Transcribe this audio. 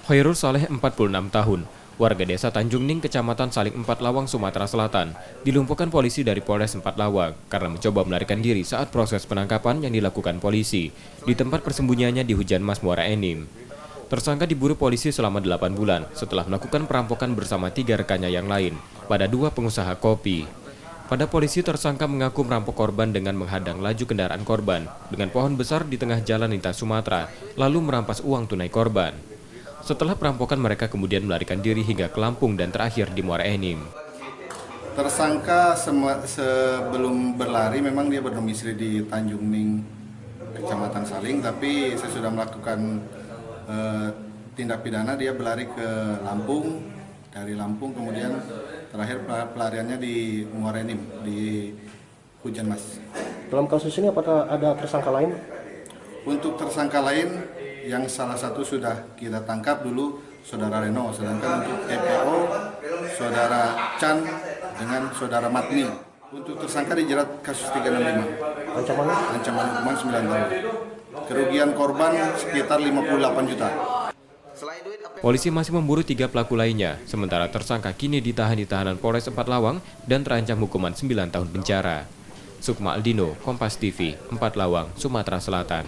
Khairul Saleh, 46 tahun, warga desa Tanjung Ning, Kecamatan Saling Empat Lawang, Sumatera Selatan, dilumpuhkan polisi dari Polres Empat Lawang karena mencoba melarikan diri saat proses penangkapan yang dilakukan polisi di tempat persembunyiannya di Hujan Mas, Muara Enim. Tersangka diburu polisi selama 8 bulan setelah melakukan perampokan bersama 3 rekannya yang lain pada 2 pengusaha kopi. Pada polisi, tersangka mengaku merampok korban dengan menghadang laju kendaraan korban dengan pohon besar di tengah jalan lintas Sumatera, lalu merampas uang tunai korban. Setelah perampokan, mereka kemudian melarikan diri hingga ke Lampung dan terakhir di Muara Enim. Tersangka sebelum berlari memang dia berdomisili di Tanjung Ning, Kecamatan Saling, tapi sesudah melakukan tindak pidana dia berlari ke Lampung, dari Lampung kemudian terakhir pelariannya di Muara Enim, di Hujan Mas. Dalam kasus ini apakah ada tersangka lain? Untuk tersangka lain yang salah satu sudah kita tangkap dulu, Saudara Reno, sedangkan untuk TPO Saudara Chan dengan Saudara Matni. Untuk tersangka dijerat kasus 365. Ancaman hukuman 9 tahun. Kerugian korban sekitar 58 juta. Polisi masih memburu 3 pelaku lainnya, sementara tersangka kini ditahan di tahanan Polres Empat Lawang dan terancam hukuman 9 tahun penjara. Sukma Aldino, Kompas TV, Empat Lawang, Sumatera Selatan.